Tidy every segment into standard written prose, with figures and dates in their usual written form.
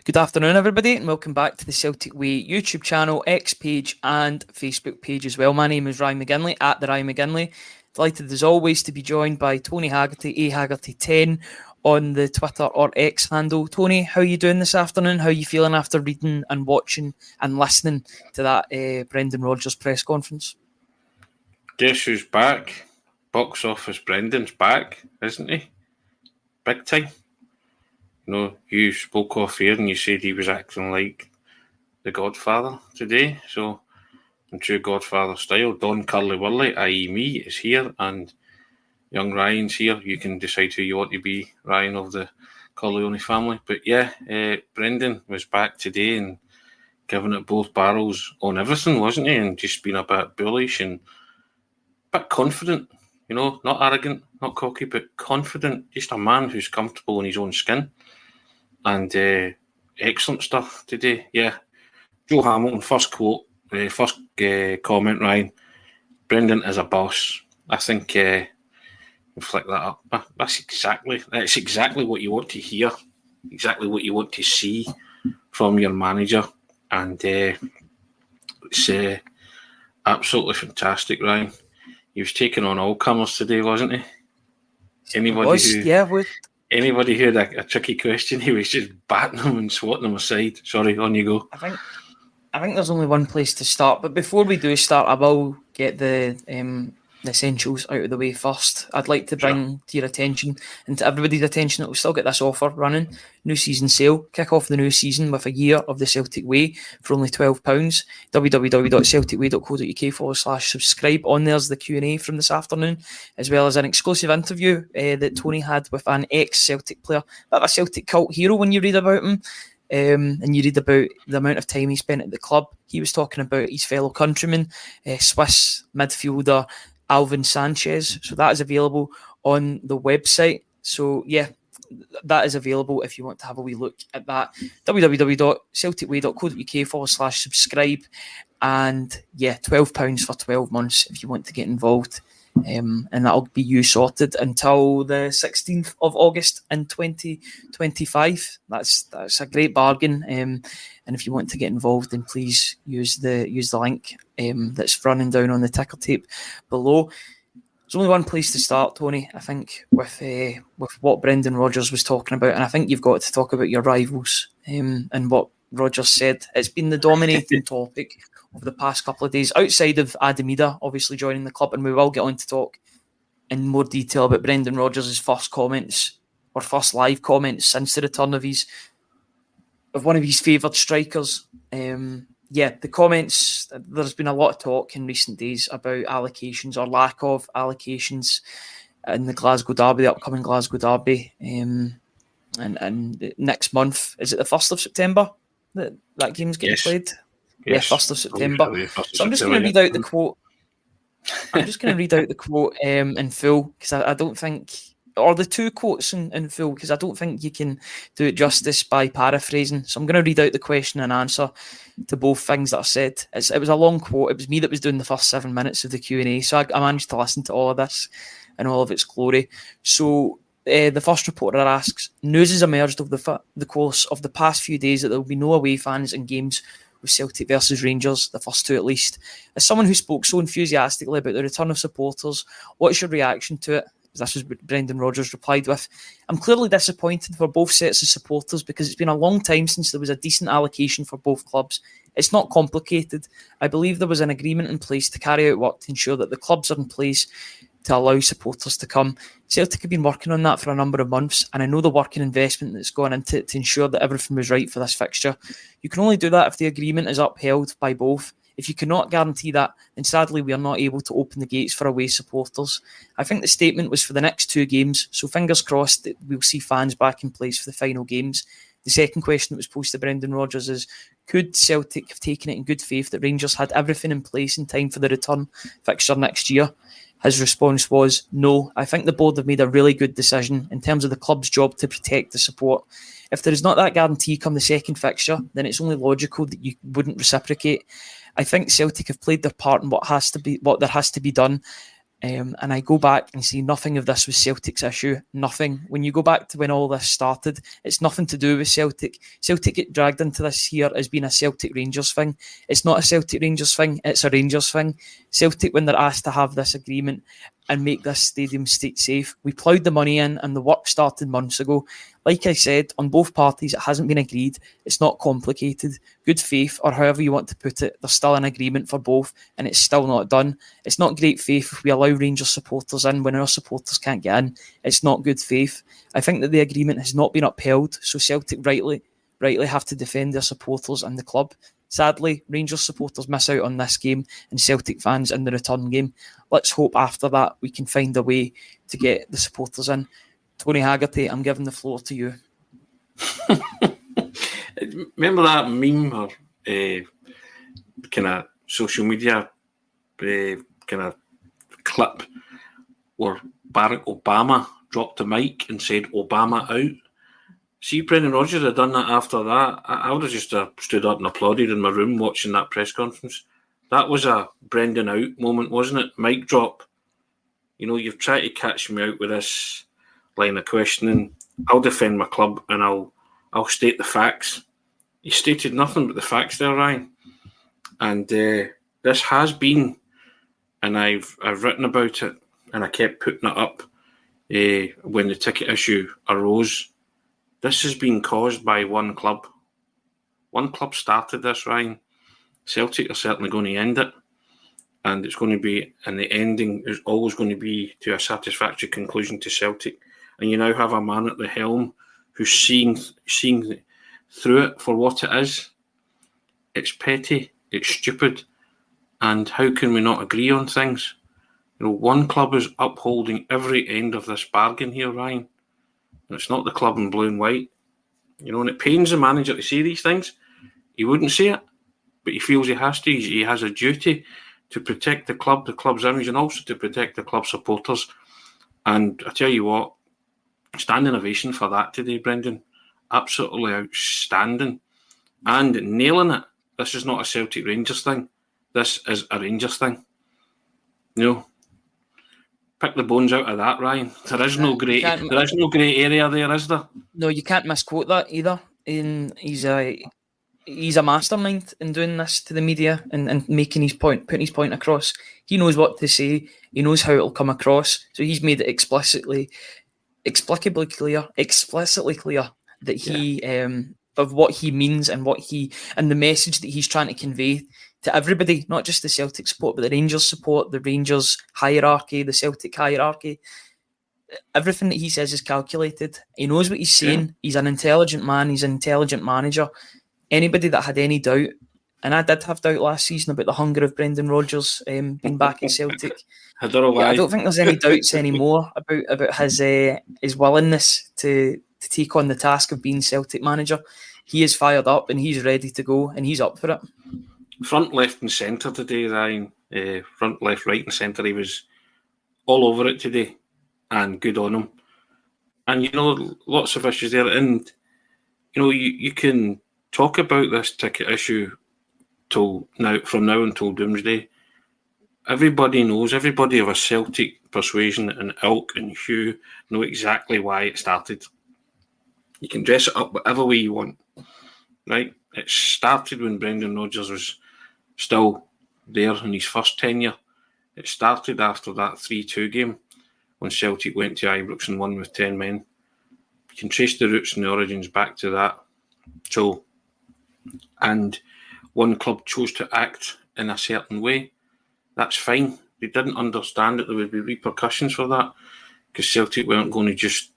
Good afternoon, everybody, and welcome back to the Celtic Way YouTube channel, X page, and Facebook page as well. My name is Ryan McGinley, at the Ryan McGinley. Delighted as always to be joined by Tony Haggerty, Haggerty10, on the Twitter or X handle. Tony, how are you doing this afternoon? How are you feeling after reading and watching and listening to that Brendan Rodgers press conference? Guess who's back? Box office Brendan's back, isn't he? Big time. You spoke off air and you said he was acting like the Godfather today. So, in true Godfather style, Don Curly Wurley, i.e. me, is here, and young Ryan's here. You can decide who you want to be, Ryan of the Corleone family. But yeah, Brendan was back today and giving it both barrels on everything, wasn't he? And just being a bit bullish and a bit confident. Not arrogant, not cocky, but confident. Just a man who's comfortable in his own skin. And excellent stuff today. Yeah. Joe Hamilton, first quote, first comment, Ryan. Brendan is a boss. I think we'll flick that up. That's exactly what you want to hear. Exactly what you want to see from your manager. And it's absolutely fantastic, Ryan. He was taking on all comers today, wasn't he? Anybody who had a tricky question, he was just batting them and swatting them aside. Sorry, on you go. I think there's only one place to start, but before we do start, I will get the essentials out of the way first. I'd like to bring to your attention and to everybody's attention that we'll still get this offer running. New season sale. Kick off the new season with a year of the Celtic Way for only £12. www.celticway.co.uk/subscribe. On there's the Q&A from this afternoon, as well as an exclusive interview that Tony had with an ex-Celtic player, bit of a Celtic cult hero when you read about him. And you read about the amount of time he spent at the club. He was talking about his fellow countryman, Swiss midfielder Alvin Sanchez. So that is available on the website. So yeah, that is available if you want to have a wee look at that. www.celticway.co.uk/subscribe. And yeah, £12 for 12 months if you want to get involved. And that'll be you sorted until the 16th of August in 2025. That's a great bargain. And if you want to get involved, then please use the link that's running down on the ticker tape below. There's only one place to start, Tony, I think, with what Brendan Rodgers was talking about, and I think you've got to talk about your rivals and what Rodgers said. It's been the dominating topic over the past couple of days, outside of Idah obviously joining the club, and we will get on to talk in more detail about Brendan Rodgers' first live comments since the return of one of his favoured strikers. The comments, there's been a lot of talk in recent days about allocations or lack of allocations in the Glasgow Derby, the upcoming Glasgow Derby, and next month. Is it the 1st of September that game's getting played? Yes. Yeah, 1st of September. So I'm just going to read out the quote. In full, because I don't think, or the two quotes in full, because I don't think you can do it justice by paraphrasing. So I'm going to read out the question and answer to both things that are said. It was a long quote. It was me that was doing the first 7 minutes of the Q&A. So I managed to listen to all of this in all of its glory. So the first reporter asks, news has emerged over the course of the past few days that there will be no away fans in games with Celtic versus Rangers, the first two at least. As someone who spoke so enthusiastically about the return of supporters, what's your reaction to it? This was what Brendan Rodgers replied with. I'm clearly disappointed for both sets of supporters because it's been a long time since there was a decent allocation for both clubs. It's not complicated. I believe there was an agreement in place to carry out work to ensure that the clubs are in place to allow supporters to come. Celtic have been working on that for a number of months, and I know the work and investment that's gone into it to ensure that everything was right for this fixture. You can only do that if the agreement is upheld by both. If you cannot guarantee that, then sadly we are not able to open the gates for away supporters. I think the statement was for the next two games, so fingers crossed that we'll see fans back in place for the final games. The second question that was posed to Brendan Rodgers is, could Celtic have taken it in good faith that Rangers had everything in place in time for the return fixture next year? His response was, no, I think the board have made a really good decision in terms of the club's job to protect the support. If there is not that guarantee come the second fixture, then it's only logical that you wouldn't reciprocate. I think Celtic have played their part in what there has to be done. And I go back and see nothing of this was Celtic's issue. Nothing. When you go back to when all this started, it's nothing to do with Celtic. Celtic get dragged into this here as being a Celtic Rangers thing. It's not a Celtic Rangers thing. It's a Rangers thing. Celtic, when they're asked to have this agreement and make this stadium state safe, we ploughed the money in and the work started months ago. Like I said, on both parties, it hasn't been agreed. It's not complicated. Good faith, or however you want to put it, there's still an agreement for both, and it's still not done. It's not great faith if we allow Rangers supporters in when our supporters can't get in. It's not good faith. I think that the agreement has not been upheld, so Celtic rightly have to defend their supporters and the club. Sadly, Rangers supporters miss out on this game and Celtic fans in the return game. Let's hope after that we can find a way to get the supporters in. Tony Haggerty, I'm giving the floor to you. Remember that meme or kind of social media kind of clip where Barack Obama dropped the mic and said Obama out? See, Brendan Rodgers had done that after that. I would have just stood up and applauded in my room watching that press conference. That was a Brendan out moment, wasn't it? Mic drop. You know, you've tried to catch me out with this line of questioning. I'll defend my club and I'll state the facts. He stated nothing but the facts there, Ryan. And this has been, and I've written about it, and I kept putting it up when the ticket issue arose. This has been caused by one club. One club started this, Ryan. Celtic are certainly going to end it. And it's going to be, and the ending is always going to be to a satisfactory conclusion to Celtic. And you now have a man at the helm who's seeing through it for what it is. It's petty, it's stupid. And how can we not agree on things? You know, one club is upholding every end of this bargain here, Ryan. And it's not the club in blue and white. You know, and it pains the manager to say these things. He wouldn't say it, but he feels he has to. He has a duty to protect the club's image, and also to protect the club supporters. And I tell you what, standing ovation for that today, Brendan. Absolutely outstanding. And nailing it. This is not a Celtic Rangers thing. This is a Rangers thing. You know, pick the bones out of that, Ryan. There is no grey area there, is there? No, you can't misquote that either. He's a mastermind in doing this to the media and making his point, putting his point across. He knows what to say. He knows how it'll come across. So he's made it explicitly clear that he of what he means and the message that he's trying to convey to everybody, not just the Celtic support, but the Rangers support, the Rangers hierarchy, the Celtic hierarchy. Everything that he says is calculated. He knows what he's saying. Yeah. He's an intelligent man. He's an intelligent manager. Anybody that had any doubt, and I did have doubt last season about the hunger of Brendan Rodgers being back at Celtic. I don't know why. I don't think there's any doubts anymore about his willingness to take on the task of being Celtic manager. He is fired up and he's ready to go and he's up for it. Front, left and centre today, Ryan. Front, left, right and centre. He was all over it today and good on him. And, you know, lots of issues there. And, you know, you can talk about this ticket issue from now until doomsday. Everybody knows, everybody of a Celtic persuasion and ilk and hue know exactly why it started. You can dress it up whatever way you want, right? It started when Brendan Rodgers was still there in his first tenure. It started after that 3-2 game when Celtic went to Ibrox and won with 10 men. You can trace the roots and the origins back to that. And one club chose to act in a certain way. That's fine. They didn't understand that there would be repercussions for that because Celtic weren't going to just,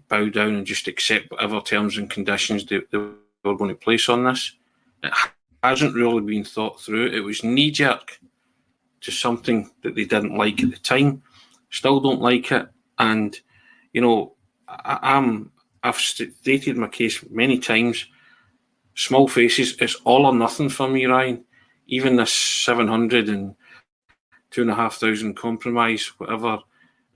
bow down and just accept whatever terms and conditions they were going to place on this. It hasn't really been thought through. It was knee-jerk to something that they didn't like at the time. Still don't like it. And, I've stated my case many times. Small faces, it's all or nothing for me, Ryan. Even this 700 and 2,500 compromise, whatever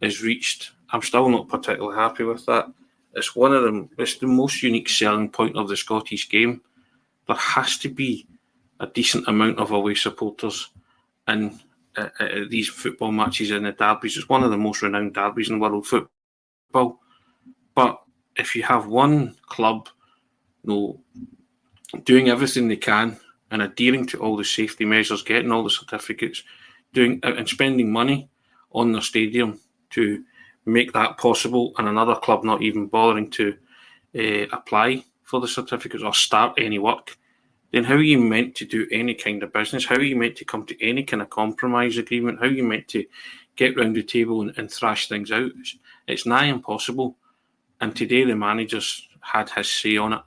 is reached, I'm still not particularly happy with that. It's it's the most unique selling point of the Scottish game. There has to be a decent amount of away supporters in at these football matches in the derbies. It's one of the most renowned derbies in world football. But if you have one club, doing everything they can and adhering to all the safety measures, getting all the certificates, doing and spending money on their stadium to make that possible, and another club not even bothering to apply for the certificates or start any work, then how are you meant to do any kind of business? How are you meant to come to any kind of compromise agreement? How are you meant to get round the table and thrash things out? It's nigh impossible. And today the manager's had his say on it.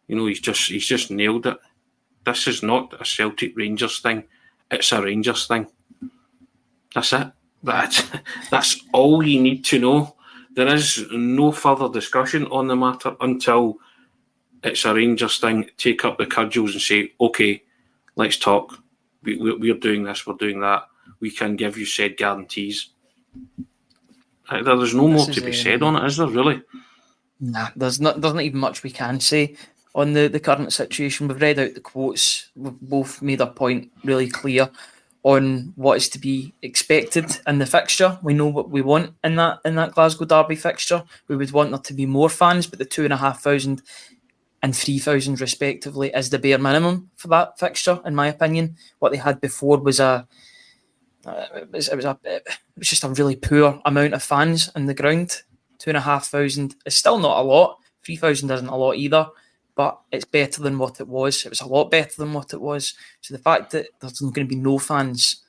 He's just nailed it. This is not a Celtic Rangers thing. It's a Rangers thing. That's it. That's all you need to know. There is no further discussion on the matter until it's a Rangers thing. Take up the cudgels and say, okay, let's talk. We're doing this, we're doing that. We can give you said guarantees. There's no more to be said on it, is there, really? Nah, there's not even much we can say on the current situation. We've read out the quotes. We've both made a point really clear on what is to be expected in the fixture. We know what we want in that Glasgow Derby fixture. We would want there to be more fans, but the 2,500 and 3,000 respectively is the bare minimum for that fixture, in my opinion. What they had before was it was just a really poor amount of fans in the ground. 2,500 is still not a lot. 3,000 isn't a lot either, but it's better than what it was. It was a lot better than what it was. So the fact that there's going to be no fans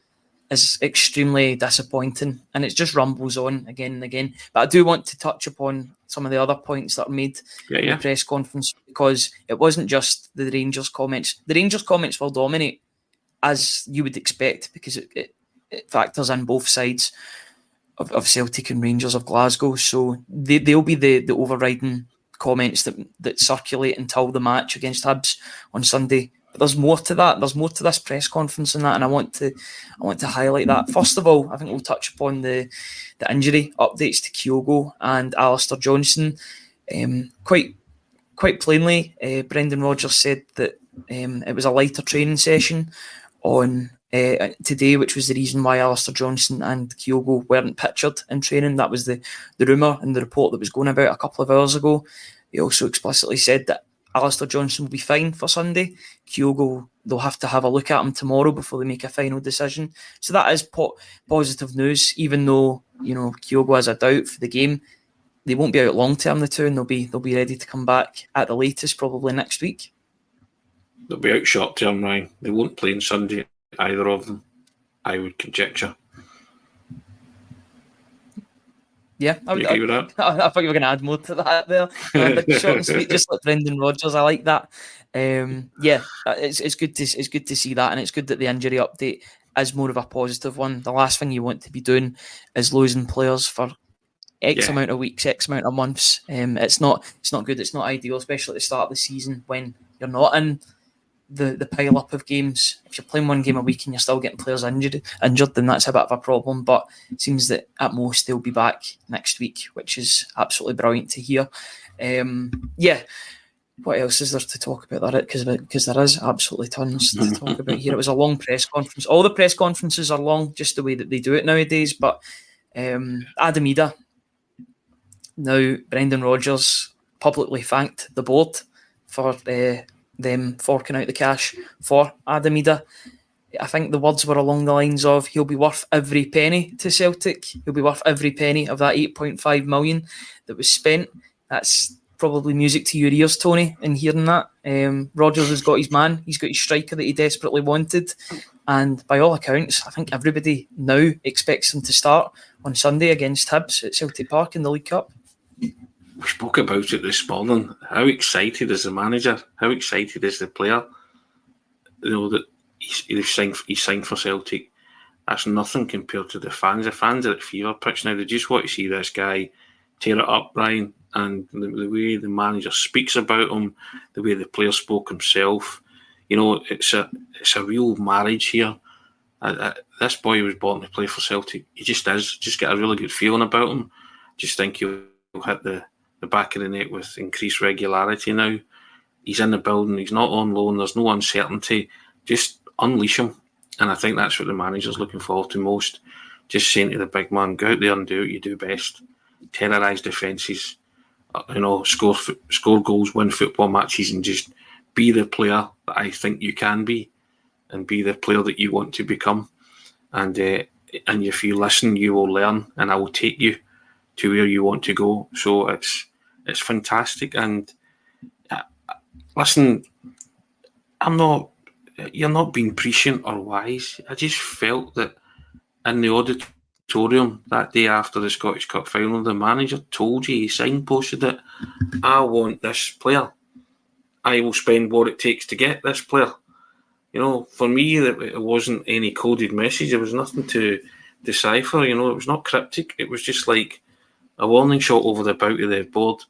is extremely disappointing, and it just rumbles on again and again. But I do want to touch upon some of the other points that are made in the press conference, because it wasn't just the Rangers comments. The Rangers comments will dominate, as you would expect, because it factors in both sides of Celtic and Rangers of Glasgow. So they'll be the overriding comments that circulate until the match against Hibs on Sunday. But there's more to that. There's more to this press conference than that, and I want to highlight that. First of all, I think we'll touch upon the injury updates to Kyogo and Alistair Johnson. Quite plainly, Brendan Rodgers said that it was a lighter training session on today, which was the reason why Alistair Johnson and Kyogo weren't pictured in training. That was the rumour and the report that was going about a couple of hours ago. He also explicitly said that Alistair Johnson will be fine for Sunday. Kyogo, they'll have to have a look at him tomorrow before they make a final decision. So that is positive news, even though Kyogo has a doubt for the game. They won't be out long term, the two, and they'll be ready to come back at the latest, probably next week. They'll be out short term, Ryan. They won't play on Sunday, either of them, I would conjecture. Yeah, I would agree with that. I thought you were going to add more to that there. Short and sweet, just like Brendan Rodgers. I like that. It's good to see that, and it's good that the injury update is more of a positive one. The last thing you want to be doing is losing players for X amount of weeks, X amount of months. It's not good. It's not ideal, especially at the start of the season when you're not in the pile up of games. If you're playing one game a week and you're still getting players injured, then that's a bit of a problem. But it seems that at most they'll be back next week, which is absolutely brilliant to hear. What else is there to talk about that? Because there is absolutely tons to talk about here. It was a long press conference. All the press conferences are long, just the way that they do it nowadays. But Idah, now Brendan Rodgers publicly thanked the board for them forking out the cash for Idah. I think the words were along the lines of, he'll be worth every penny to Celtic. He'll be worth every penny of that 8.5 million that was spent. That's probably music to your ears, Tony, in hearing that. Rodgers has got his man. He's got his striker that he desperately wanted. And by all accounts, I think everybody now expects him to start on Sunday against Hibs at Celtic Park in the League Cup. We spoke about it this morning. How excited is the manager? How excited is the player? That he's signed for Celtic. That's nothing compared to the fans. The fans are at fever pitch now. They just want to see this guy tear it up, Brian. And the way the manager speaks about him, the way the player spoke himself, it's a real marriage here. This boy was born to play for Celtic. He just is. Just get a really good feeling about him. Just think he'll hit the back of the net with increased regularity now. He's in the building. He's not on loan. There's no uncertainty. Just unleash him And I think that's what the manager's looking forward to most. Just saying to the big man, go out there and do what you do best. Terrorise defences, score goals, win football matches, and just be the player that I think you can be, and be the player that you want to become. And if you listen, you will learn, and I will take you to where you want to go. So it's fantastic. And listen, you're not being prescient or wise. I just felt that in the auditorium that day after the Scottish Cup final, the manager told you, he signposted it, I want this player. I will spend what it takes to get this player. For me, it wasn't any coded message. There was nothing to decipher. It was not cryptic. It was just like a warning shot over the bow of the board.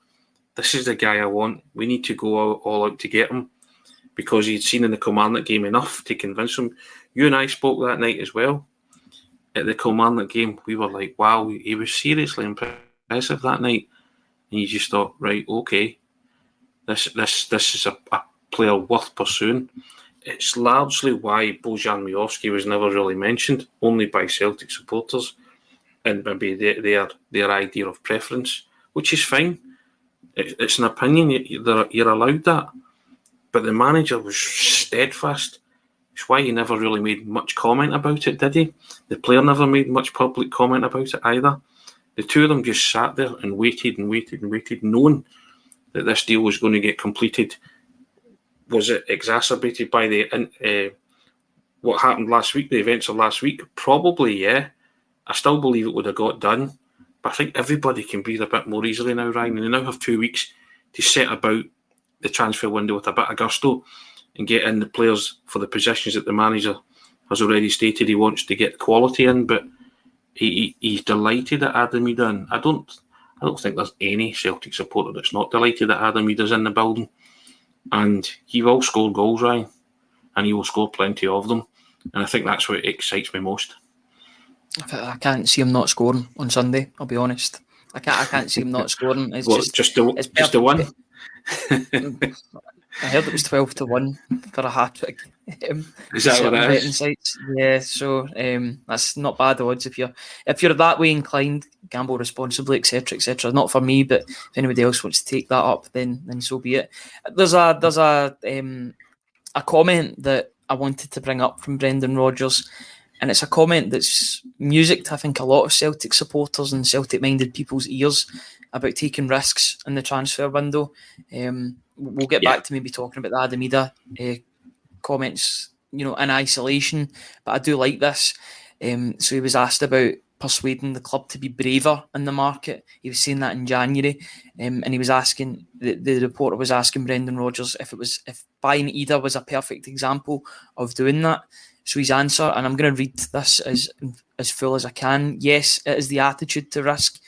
This is the guy I want. We need to go all out to get him, because he'd seen in the Kilmarnock game enough to convince him. You and I spoke that night as well. At the Kilmarnock game, we were like, wow, he was seriously impressive that night. And you just thought, right, okay, this is a player worth pursuing. It's largely why Bojan Miovski was never really mentioned, only by Celtic supporters, and maybe their idea of preference, which is fine. It's an opinion, you're allowed that. But the manager was steadfast. It's why he never really made much comment about it, did he? The player never made much public comment about it either. The two of them just sat there and waited, knowing that this deal was going to get completed. Was it exacerbated by what happened last week, the events of last week? Probably, yeah. I still believe it would have got done. But I think everybody can breathe a bit more easily now, Ryan. And they now have 2 weeks to set about the transfer window with a bit of gusto and get in the players for the positions that the manager has already stated he wants to get quality in. But he's delighted at Adam Idah, and I don't think there's any Celtic supporter that's not delighted that Adam Idah's in the building. And he will score goals, Ryan, and he will score plenty of them. And I think that's what excites me most. I can't see him not scoring on Sunday, I'll be honest. I can't see him not scoring. It's just the one? I heard it was 12-1 for a hat-trick. Is that what it is? Sites. Yeah, so that's not bad odds. If you're that way inclined, gamble responsibly, etc., etc. Not for me, but if anybody else wants to take that up, then so be it. There's a comment that I wanted to bring up from Brendan Rodgers, and it's a comment that's music to, I think, a lot of Celtic supporters and Celtic-minded people's ears about taking risks in the transfer window. We'll get back to maybe talking about the Adam Idah comments, in isolation, but I do like this. So he was asked about persuading the club to be braver in the market. He was saying that in January, and he was asking, the reporter was asking Brendan Rodgers if buying Idah was a perfect example of doing that. So his answer, and I'm going to read this as full as I can. Yes, it is the attitude to risk.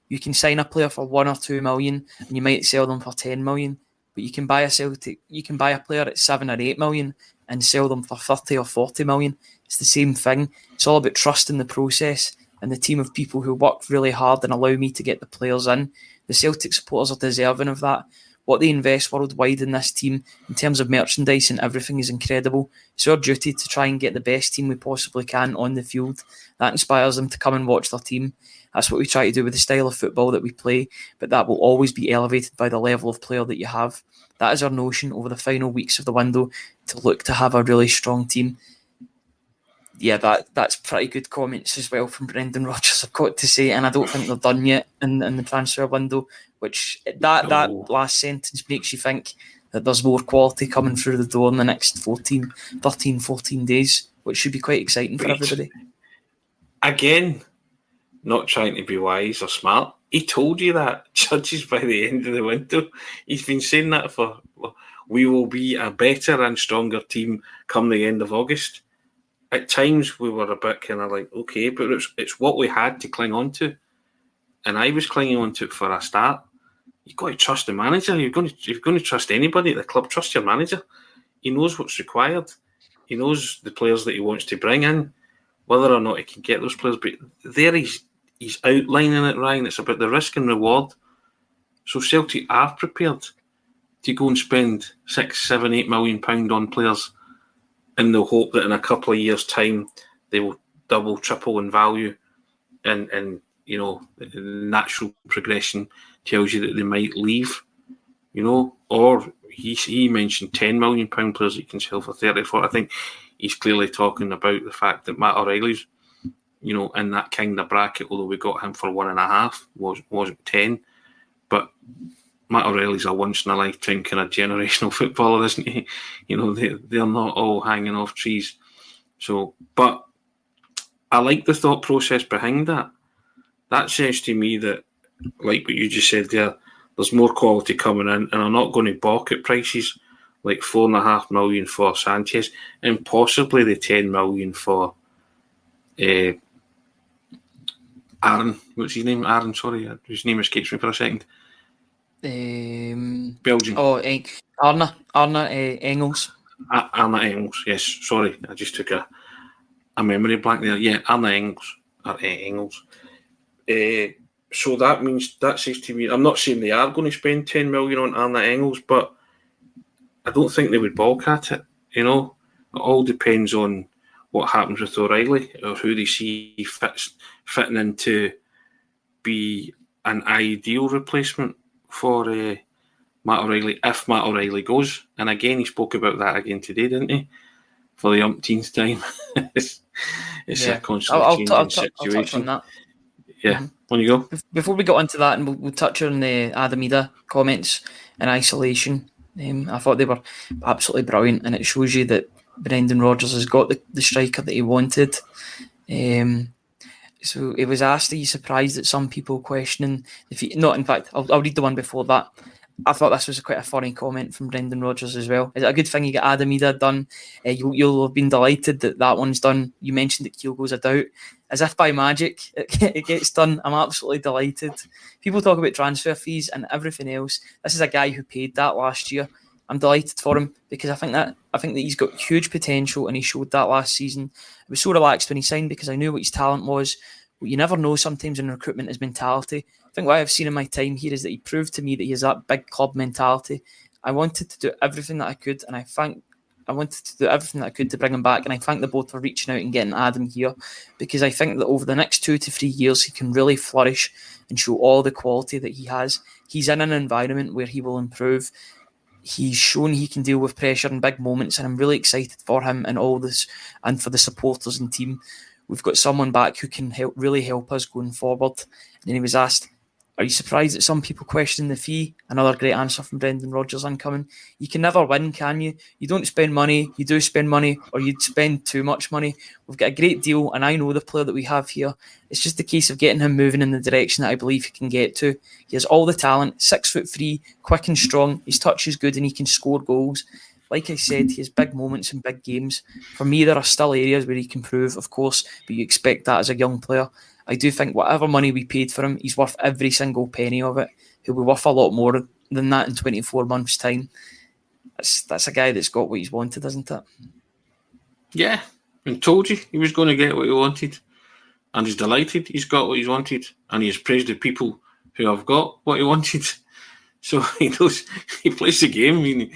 You can sign a player for 1 or 2 million, and you might sell them for 10 million. But you can buy a player at 7 or 8 million and sell them for 30 or 40 million. It's the same thing. It's all about trust in the process and the team of people who work really hard and allow me to get the players in. The Celtic supporters are deserving of that. What they invest worldwide in this team in terms of merchandise and everything is incredible. It's our duty to try and get the best team we possibly can on the field. That inspires them to come and watch their team. That's what we try to do with the style of football that we play, but that will always be elevated by the level of player that you have. That is our notion over the final weeks of the window, to look to have a really strong team. Yeah, that's pretty good comments as well from Brendan Rodgers, I've got to say, and I don't think they're done yet in the transfer window, which that last sentence makes you think that there's more quality coming through the door in the next 14 days, which should be quite exciting for everybody. Again, not trying to be wise or smart, he told you that, judges by the end of the window. He's been saying that for, we will be a better and stronger team come the end of August. At times we were a bit kind of like, okay, but it's what we had to cling on to. And I was clinging on to it for a start. You've got to trust the manager. You're going to trust anybody at the club. Trust your manager. He knows what's required. He knows the players that he wants to bring in, whether or not he can get those players. But there he's outlining it, Ryan. It's about the risk and reward. So Celtic are prepared to go and spend £6, £7, £8 million on players in the hope that in a couple of years' time they will double, triple in value, and you know, the natural progression tells you that they might leave, you know, or he mentioned £10 million players that you can sell for 30, 40. I think he's clearly talking about the fact that Matt O'Reilly's, you know, in that kind of bracket, although we got him for 1.5, wasn't 10. But Matt O'Reilly's a once in a lifetime kind of generational footballer, isn't he? You know, they're not all hanging off trees. So, but I like the thought process behind that. That says to me that, like what you just said there, there's more quality coming in, and I'm not going to balk at prices like $4.5 million for Sanchez, and possibly the 10 million for Aaron. What's his name? Aaron. Sorry, his name escapes me for a second. Belgium. Oh, Arna Engels. Arna Engels. Yes. Sorry, I just took a memory blank there. Yeah, Arna Engels. Engels. So that means, that says to me, I'm not saying they are going to spend 10 million on Arna Engels, but I don't think they would balk at it. You know, it all depends on what happens with O'Reilly, or who they see fitting in to be an ideal replacement for Matt O'Reilly, if Matt O'Reilly goes. And again, he spoke about that again today, didn't he? For the umpteenth time. it's a constantly changing situation. I'll touch on that. Yeah, on you go. Before we get onto that, and we'll touch on the Adam Idah comments in isolation. I thought they were absolutely brilliant, and it shows you that Brendan Rodgers has got the striker that he wanted. So he was asked, are you surprised that some people questioning the fee? No, in fact, I'll read the one before that. I thought this was quite a funny comment from Brendan Rodgers as well. Is it a good thing you get Adam Idah done? You'll have been delighted that one's done. You mentioned that Kyogo's a doubt. As if by magic, it gets done. I'm absolutely delighted. People talk about transfer fees and everything else. This is a guy who paid that last year. I'm delighted for him because I think that he's got huge potential, and he showed that last season. I was so relaxed when he signed because I knew what his talent was. What you never know sometimes in recruitment is mentality. I think what I've seen in my time here is that he proved to me that he has that big club mentality. I wanted to do everything that I could, and I wanted to do everything that I could to bring him back, and I thank the both for reaching out and getting Adam here, because I think that over the next 2 to 3 years he can really flourish and show all the quality that he has. He's in an environment where he will improve. He's shown he can deal with pressure in big moments, and I'm really excited for him and all this, and for the supporters and team. We've got someone back who can really help us going forward. And then he was asked, are you surprised that some people question the fee? Another great answer from Brendan Rodgers incoming. You can never win, can you? You don't spend money, you do spend money, or you'd spend too much money. We've got a great deal, and I know the player that we have here. It's just a case of getting him moving in the direction that I believe he can get to. He has all the talent, 6'3", quick and strong. His touch is good, and he can score goals. Like I said, he has big moments in big games. For me, there are still areas where he can improve, of course, but you expect that as a young player. I do think whatever money we paid for him, he's worth every single penny of it. He'll be worth a lot more than that in 24 months' time. That's a guy that's got what he's wanted, isn't it? Yeah, and told you he was going to get what he wanted. And he's delighted he's got what he's wanted. And he's praised the people who have got what he wanted. So he knows, he plays the game. I mean,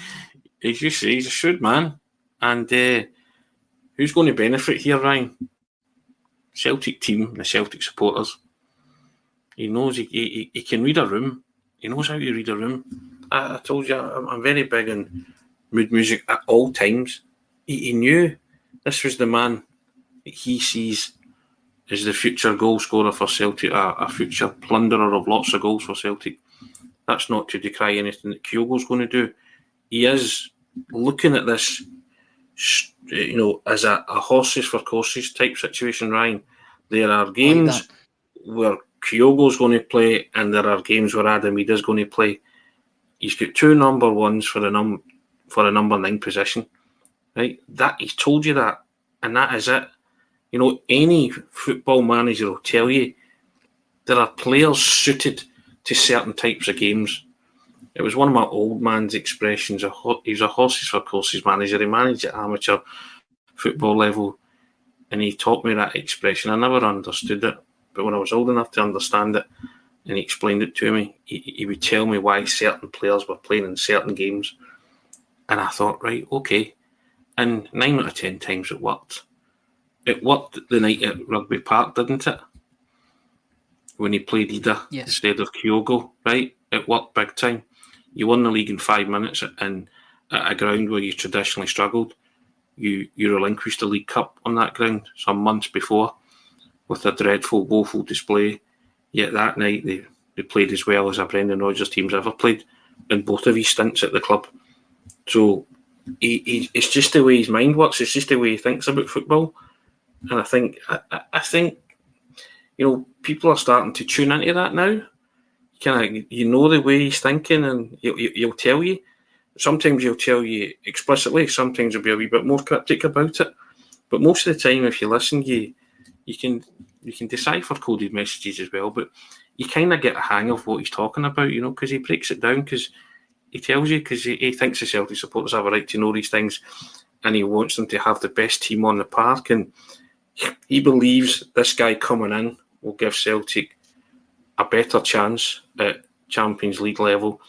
as you say, he's a shrewd man. And who's going to benefit here, Ryan? Celtic team, the Celtic supporters. He knows he can read a room. He knows how to read a room. I told you, I'm very big on mood music at all times. He knew this was the man that he sees as the future goal scorer for Celtic, a future plunderer of lots of goals for Celtic. That's not to decry anything that Kyogo's going to do. He is looking at this, you know, as a horses for courses type situation, Ryan. There are games where Kyogo's going to play, and there are games where Adam Idah's going to play. He's got 2 number ones for the number 9 position, right? That he's told you that, and that is it. You know, any football manager will tell you there are players suited to certain types of games. It was one of my old man's expressions. He's a horses for courses manager. He managed at amateur football level, and he taught me that expression. I never understood it, but when I was old enough to understand it, and he explained it to me, he would tell me why certain players were playing in certain games. And I thought, right, okay, And 9 out of 10 times it worked. It worked the night at Rugby Park, didn't it? When he played Idah instead of Kyogo, right? It worked big time. You won the league in 5 minutes and at a ground where you traditionally struggled. You relinquished the League Cup on that ground some months before with a dreadful, woeful display. Yet that night they played as well as a Brendan Rodgers team's ever played in both of his stints at the club. So it's just the way his mind works. It's just the way he thinks about football. And I think people are starting to tune into that now. You know the way he's thinking, and he'll tell you. Sometimes he'll tell you explicitly. Sometimes he'll be a wee bit more cryptic about it. But most of the time, if you listen, you can decipher coded messages as well. But you kind of get a hang of what he's talking about, because he breaks it down, because he tells you, because he thinks the Celtic supporters have a right to know these things, and he wants them to have the best team on the park, and he believes this guy coming in will give Celtic a better chance at Champions League level,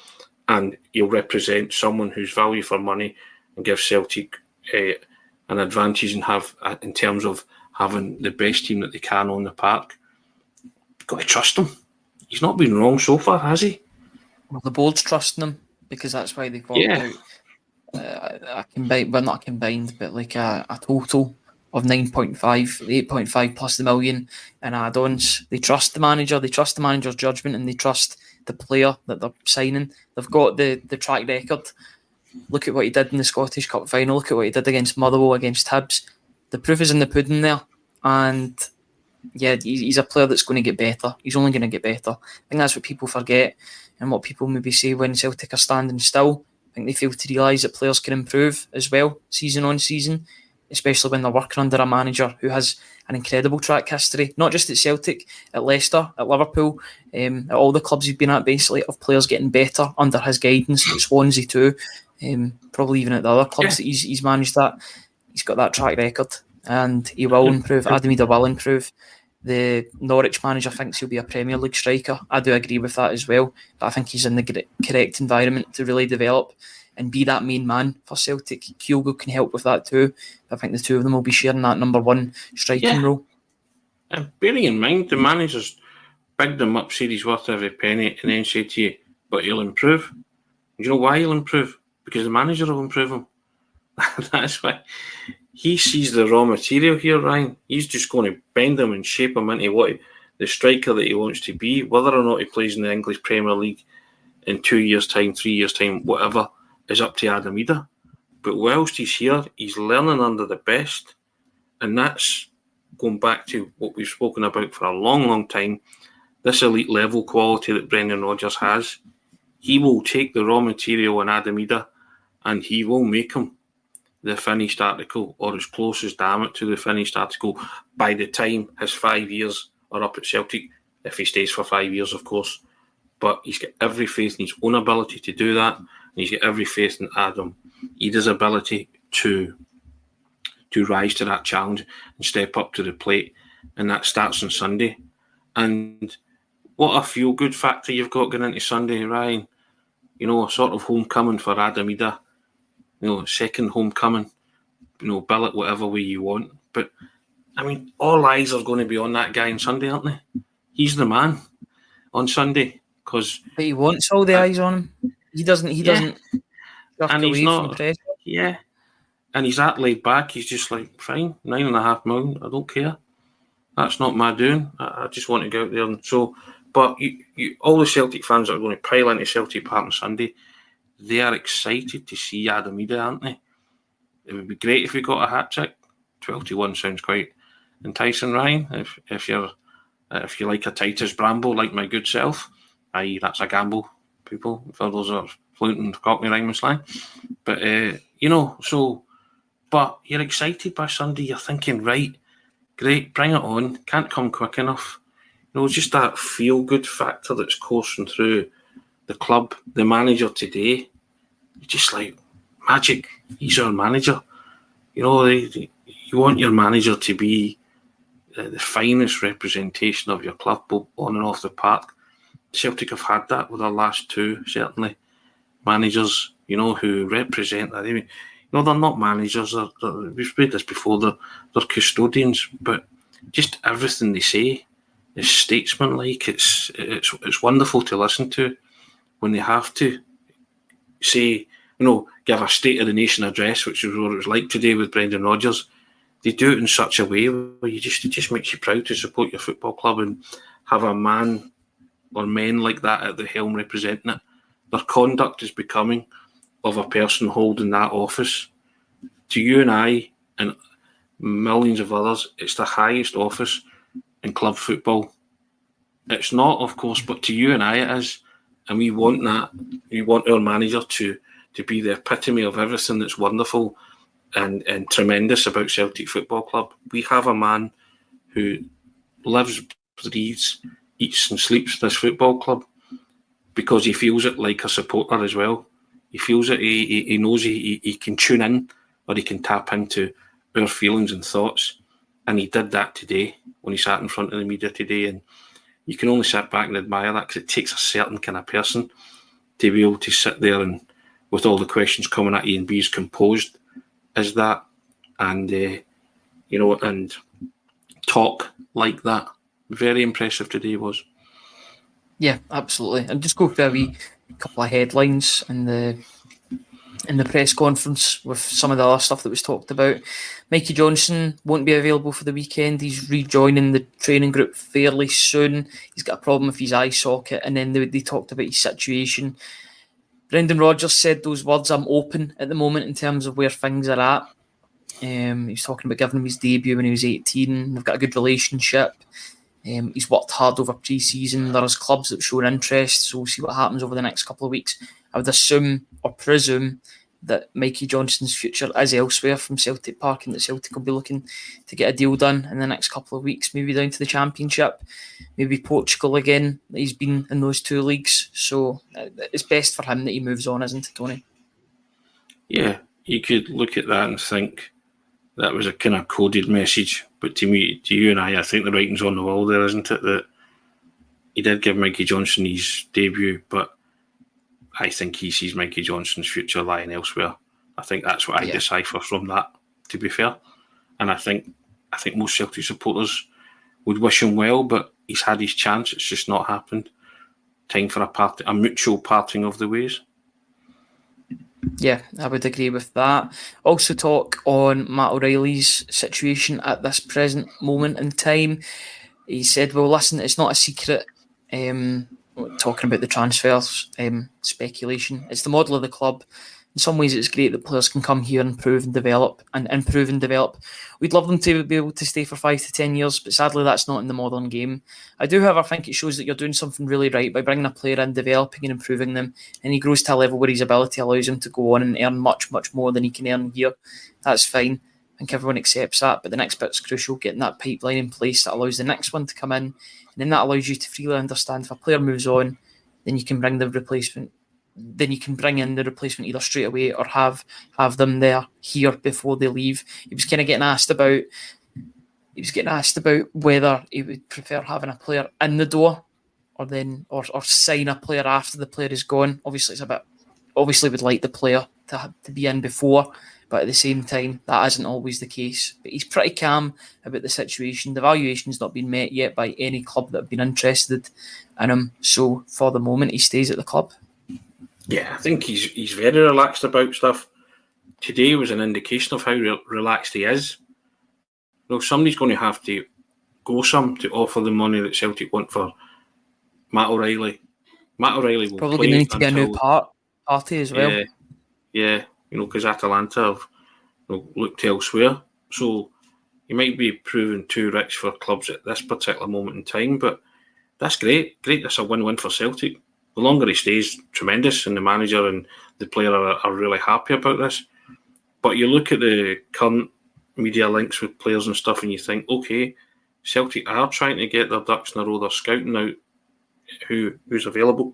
and he'll represent someone who's value for money and give Celtic an advantage in terms of having the best team that they can on the park. You've got to trust him. He's not been wrong so far, has he? Well, the board's trusting him because that's why they've worked out a combined, well, not a combined, but like a total of 9.5, 8.5 plus the million in add-ons. They trust the manager, they trust the manager's judgment, and they trust the player that they're signing. They've got the track record. Look at what he did in the Scottish Cup final. Look at what he did against Motherwell, against Hibs. The proof is in the pudding there. And yeah, he's a player that's going to get better. He's only going to get better. I think that's what people forget, and what people maybe say when Celtic are standing still. I think they fail to realise that players can improve as well, season on season, especially when they're working under a manager who has an incredible track history, not just at Celtic, at Leicester, at Liverpool, at all the clubs he's been at, basically, of players getting better under his guidance, at Swansea too, probably even at the other clubs that he's managed that. He's got that track record, and he will improve. Adam Idah will improve. The Norwich manager thinks he'll be a Premier League striker. I do agree with that as well, but I think he's in the correct environment to really develop and be that main man for Celtic. Kyogo can help with that too. I think the two of them will be sharing that number one striking role. And bearing in mind, the manager's bigged him up, said he's worth every penny, and then said to you, but he'll improve. Do you know why he'll improve? Because the manager will improve him. That's why. He sees the raw material here, Ryan. He's just going to bend him and shape him into the striker that he wants to be, whether or not he plays in the English Premier League in 2 years' time, 3 years' time, whatever, is up to Adam Idah. But whilst he's here, he's learning under the best. And that's going back to what we've spoken about for a long, long time. This elite level quality that Brendan Rodgers has. He will take the raw material in Adam Idah and he will make him the finished article, or as close as damn it to the finished article, by the time his 5 years are up at Celtic, if he stays for 5 years, of course. But he's got every faith in his own ability to do that, and he's got every faith in Adam Idah's ability to rise to that challenge and step up to the plate, and that starts on Sunday. And what a feel-good factor you've got going into Sunday, Ryan. A sort of homecoming for Adam Idah. Second homecoming, bill it whatever way you want. But, all eyes are going to be on that guy on Sunday, aren't they? He's the man on Sunday. But he wants all the eyes on him. He doesn't. And he's not. Yeah. And he's that laid back. He's just like, fine, 9.5 million, I don't care. That's not my doing. I just want to go out there. And so, but all the Celtic fans that are going to pile into Celtic Park on Sunday, they are excited to see Adam Idah, aren't they? It would be great if we got a hat-trick. 12-1 sounds quite enticing, Ryan. If you like a Titus Bramble, like my good self, i.e. that's a gamble, people, for those that are fluent in Cockney rhyme and slang. But, but you're excited by Sunday. You're thinking, right, great, bring it on. Can't come quick enough. It's just that feel-good factor that's coursing through the club, the manager today. Just like magic. He's our manager. You want your manager to be the finest representation of your club, both on and off the park. Celtic have had that with our last two, certainly. Managers, who represent that. No, they're not managers. We've read this before. They're custodians, but just everything they say is statesman-like. It's wonderful to listen to when they have to say, give a State of the Nation address, which is what it was like today with Brendan Rodgers. They do it in such a way where it just makes you proud to support your football club and have a man or men like that at the helm representing it. Their conduct is becoming of a person holding that office. To you and I and millions of others, it's the highest office in club football. It's not, of course, but to you and I it is. And we want that. We want our manager to be the epitome of everything that's wonderful and tremendous about Celtic Football Club. We have a man who lives, breathes, eats and sleeps this football club because he feels it like a supporter as well. He feels it, he knows he can tune in or he can tap into our feelings and thoughts. And he did that today when he sat in front of the media today. And you can only sit back and admire that because it takes a certain kind of person to be able to sit there and with all the questions coming at you and be as composed as that and, and talk like that. Very impressive today was. Yeah, absolutely. And just go through a wee couple of headlines in the press conference with some of the other stuff that was talked about. Mikey Johnson won't be available for the weekend. He's rejoining the training group fairly soon. He's got a problem with his eye socket, and then they talked about his situation. Brendan Rodgers said those words, "I'm open at the moment in terms of where things are at." He's talking about giving him his debut when he was 18. They've got a good relationship. He's worked hard over pre-season. There's clubs that have shown interest, so we'll see what happens over the next couple of weeks. I would assume or presume that Mikey Johnson's future is elsewhere from Celtic Park and that Celtic will be looking to get a deal done in the next couple of weeks, maybe down to the Championship, maybe Portugal again. He's been in those two leagues, so it's best for him that he moves on, isn't it, Tony? Yeah, you could look at that and think that was a kind of coded message, but to me, to you and I think the writing's on the wall there, isn't it? That he did give Mikey Johnson his debut, but I think he sees Mikey Johnson's future lying elsewhere. I think that's what I decipher from that, to be fair. And I think most Celtic supporters would wish him well, but he's had his chance. It's just not happened. Time for a mutual parting of the ways. Yeah, I would agree with that. Also talk on Matt O'Riley's situation at this present moment in time. He said, well, listen, it's not a secret. Talking about the transfers, speculation. It's the model of the club. In some ways, it's great that players can come here and improve and develop. We'd love them to be able to stay for 5 to 10 years, but sadly, that's not in the modern game. I do, however, think it shows that you're doing something really right by bringing a player in, developing and improving them, and he grows to a level where his ability allows him to go on and earn much, much more than he can earn here. That's fine. I think everyone accepts that, but the next bit's crucial, getting that pipeline in place that allows the next one to come in, and then that allows you to freely understand if a player moves on, then you can bring the replacement. Then you can bring in the replacement either straight away or have them there here before they leave. He was getting asked about whether he would prefer having a player in the door or sign a player after the player is gone. Obviously would like the player to be in before, but at the same time, that isn't always the case. But he's pretty calm about the situation. The valuation's not been met yet by any club that have been interested in him. So for the moment, he stays at the club. Yeah, I think he's very relaxed about stuff. Today was an indication of how relaxed he is. Somebody's going to have to go to offer the money that Celtic want for Matt O'Riley. Matt O'Riley will probably going to need to get a new party as well. Yeah, because Atalanta have looked elsewhere. So he might be proving too rich for clubs at this particular moment in time, but that's great. Great, that's a win-win for Celtic. The longer he stays, tremendous, and the manager and the player are really happy about this. But you look at the current media links with players and stuff, and you think, okay, Celtic are trying to get their ducks in a row. They're scouting out who's available,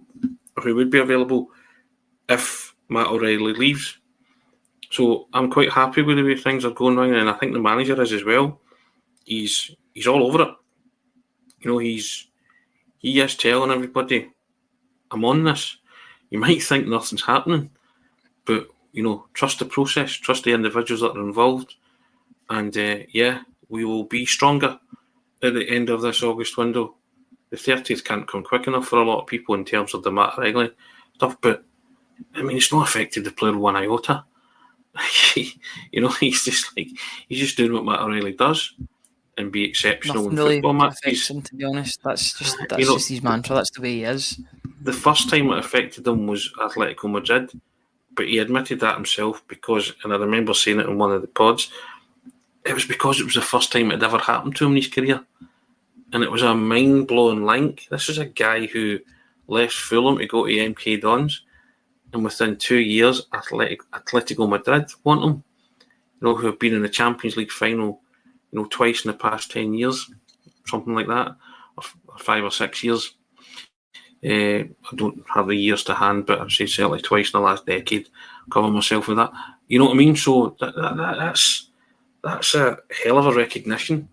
or who would be available if Matt O'Riley leaves. So I'm quite happy with the way things are going right, and I think the manager is as well. He's all over it. He is telling everybody, I'm on this. You might think nothing's happening, but trust the process, trust the individuals that are involved, and we will be stronger at the end of this August window. The 30th can't come quick enough for a lot of people in terms of the Matt O'Riley stuff, but I mean, it's not affected the player one iota. He's just doing what Matt O'Riley does and be exceptional Nothing in really football matches. affects him, to be honest. That's just his mantra. That's the way he is. The first time it affected him was Atletico Madrid, but he admitted that himself and I remember saying it in one of the pods, it was because it was the first time it had ever happened to him in his career. And it was a mind-blowing link. This is a guy who left Fulham to go to MK Dons, and within 2 years, Atletico Madrid want him. Who have been in the Champions League final, twice in the past 10 years, something like that, or 5 or 6 years. I don't have the years to hand, but I've said certainly twice in the last decade. Cover myself with that. You know what I mean? So that's a hell of a recognition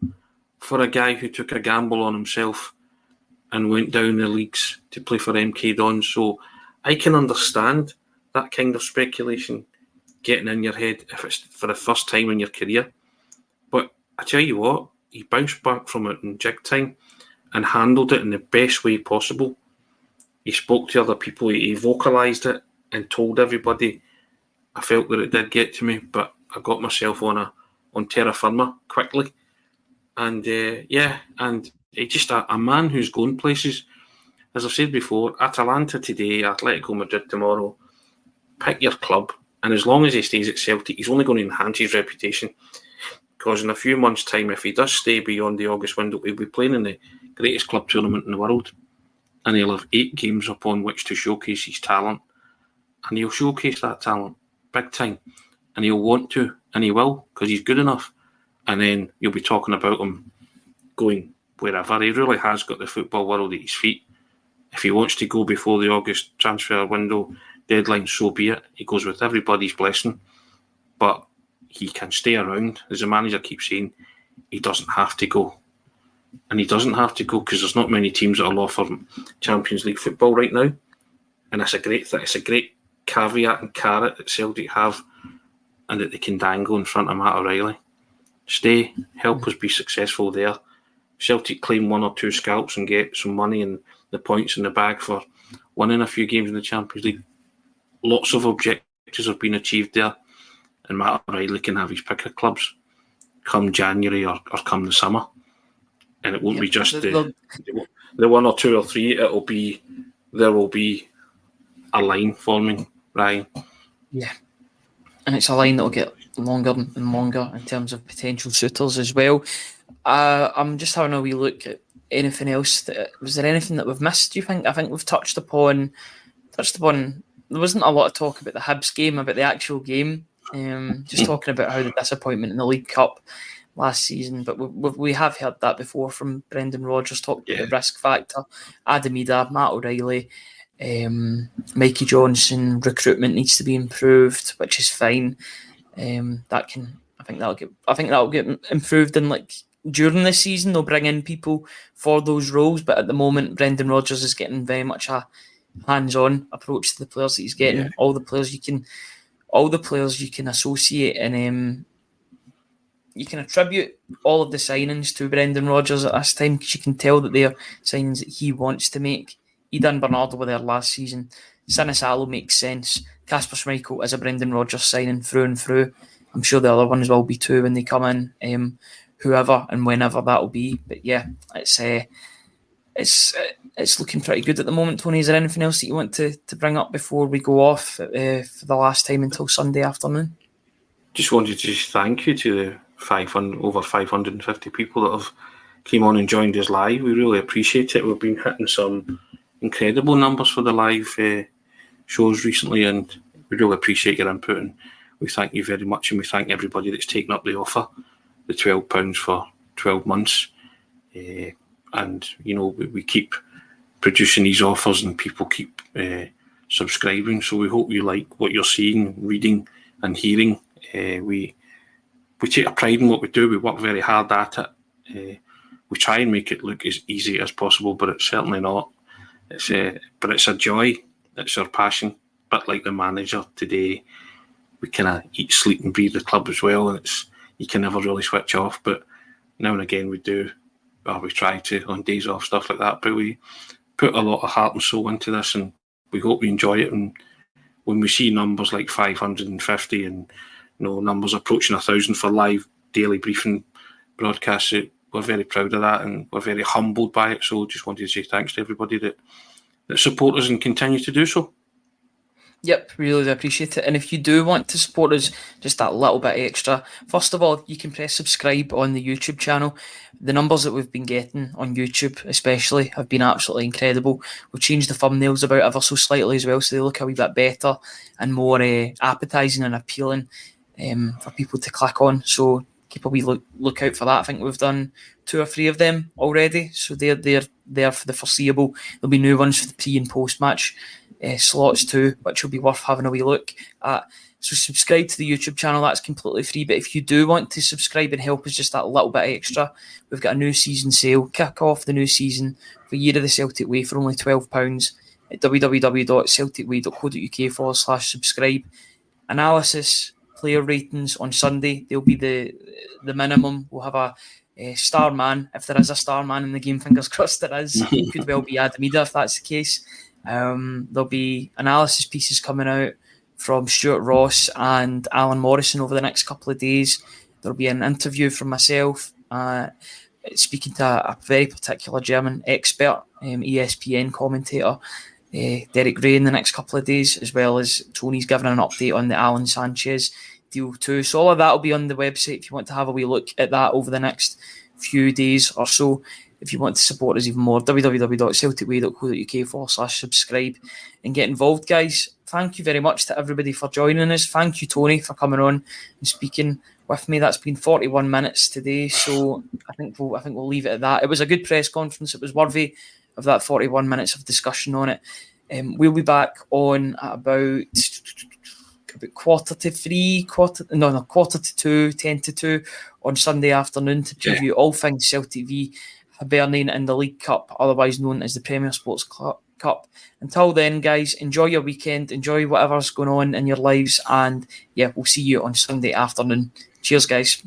for a guy who took a gamble on himself and went down the leagues to play for MK Dons. So I can understand that kind of speculation getting in your head if it's for the first time in your career. But I tell you what, he bounced back from it in jig time and handled it in the best way possible. He spoke to other people, he vocalised it and told everybody. I felt that it did get to me, but I got myself on terra firma quickly. And and he's just a man who's going places. As I've said before, Atalanta today, Atletico Madrid tomorrow. Pick your club, and as long as he stays at Celtic, he's only going to enhance his reputation. Because in a few months' time, if he does stay beyond the August window, he'll be playing in the greatest club tournament in the world, and he'll have 8 games upon which to showcase his talent, and he'll showcase that talent big time, and he'll want to, and he will, because he's good enough. And then you'll be talking about him going wherever. He really has got the football world at his feet. If he wants to go before the August transfer window deadline, so be it. He goes with everybody's blessing. But he can stay around. As the manager keeps saying, he doesn't have to go. And he doesn't have to go because there's not many teams that will offer Champions League football right now. And that's a great thing. It's a great caveat and carrot that Celtic have and that they can dangle in front of Matt O'Riley. Stay, help us be successful there. Celtic claim 1 or 2 scalps and get some money and the points in the bag for winning a few games in the Champions League. Lots of objectives have been achieved there, and Matt O'Riley can have his pick of clubs come January or come the summer. And it won't be just the 1 or 2 or 3. There will be a line forming, Ryan. Yeah. And it's a line that will get longer and longer in terms of potential suitors as well. I'm just having a wee look at anything else. Was there anything that we've missed, do you think? I think we've touched upon. There wasn't a lot of talk about the Hibs game, about the actual game. Just talking about how the disappointment in the League Cup last season. But we have heard that before from Brendan Rodgers, talked about the risk factor. Idah, Matt O'Riley, Mikey Johnson, recruitment needs to be improved, which is fine. I think that'll get improved in during the season. They'll bring in people for those roles, but at the moment Brendan Rodgers is getting very much a hands-on approach to the players that he's getting. All the players you can associate, and you can attribute all of the signings to Brendan Rodgers at this time, because you can tell that they're signings that he wants to make. Idah and Bernardo were there last season. Sinisalo makes sense. Kasper Schmeichel is a Brendan Rodgers signing through and through. I'm sure the other ones will be too when they come in, whoever and whenever that will be. But yeah, it's looking pretty good at the moment. Tony, is there anything else that you want to bring up before we go off for the last time until Sunday afternoon? Just wanted to thank you to the over 550 people that have came on and joined us live. We really appreciate it. We've been hitting some incredible numbers for the live shows recently, and we really appreciate your input, and we thank you very much, and we thank everybody that's taken up the offer, the £12 for 12 months. And, we keep producing these offers and people keep subscribing. So we hope you like what you're seeing, reading and hearing. We take a pride in what we do. We work very hard at it. We try and make it look as easy as possible, but it's certainly not. But it's a joy. It's our passion. But like the manager today, we kind of eat, sleep and breathe the club as well, and you can never really switch off. But now and again we do, or we try to on days off, stuff like that. But we put a lot of heart and soul into this, and we hope you enjoy it. And when we see numbers like 550 and numbers approaching 1,000 for live daily briefing broadcasts, we're very proud of that, and we're very humbled by it. So just wanted to say thanks to everybody that support us and continue to do so. Yep, really do appreciate it. And if you do want to support us just that little bit extra, first of all, you can press subscribe on the YouTube channel. The numbers that we've been getting on YouTube especially have been absolutely incredible. We've changed the thumbnails about ever so slightly as well, so they look a wee bit better and more appetising and appealing for people to click on. So keep a wee look out for that. I think we've done 2 or 3 of them already, so they're there for the foreseeable. There'll be new ones for the pre and post match slots too, which will be worth having a wee look at. So subscribe to the YouTube channel, that's completely free. But if you do want to subscribe and help us just that little bit extra, we've got a new season sale. Kick off the new season for Year of the Celtic Way for only £12 at www.celticway.co.uk/subscribe. Analysis, player ratings on Sunday, they'll be the minimum. We'll have a star man, if there is a star man in the game, fingers crossed there is. It could well be Adam Idah if that's the case. There'll be analysis pieces coming out from Stuart Ross and Alan Morrison over the next couple of days. There'll be an interview from myself speaking to a very particular German expert, ESPN commentator, Derek Ray, in the next couple of days, as well as Tony's giving an update on the Alan Sanchez deal too. So all of that will be on the website if you want to have a wee look at that over the next few days or so. If you want to support us even more, www.celticway.co.uk/subscribe and get involved, guys. Thank you very much to everybody for joining us. Thank you, Tony, for coming on and speaking with me. That's been 41 minutes today, so I think we'll leave it at that. It was a good press conference. It was worthy of that 41 minutes of discussion on it. We'll be back on at about 2:45, quarter to 2, 10 to 2 on Sunday afternoon to preview all things Celtic v Hibernian in the League Cup, otherwise known as the Premier Sports Cup. Until then, guys, enjoy your weekend, enjoy whatever's going on in your lives, and yeah, we'll see you on Sunday afternoon. Cheers, guys.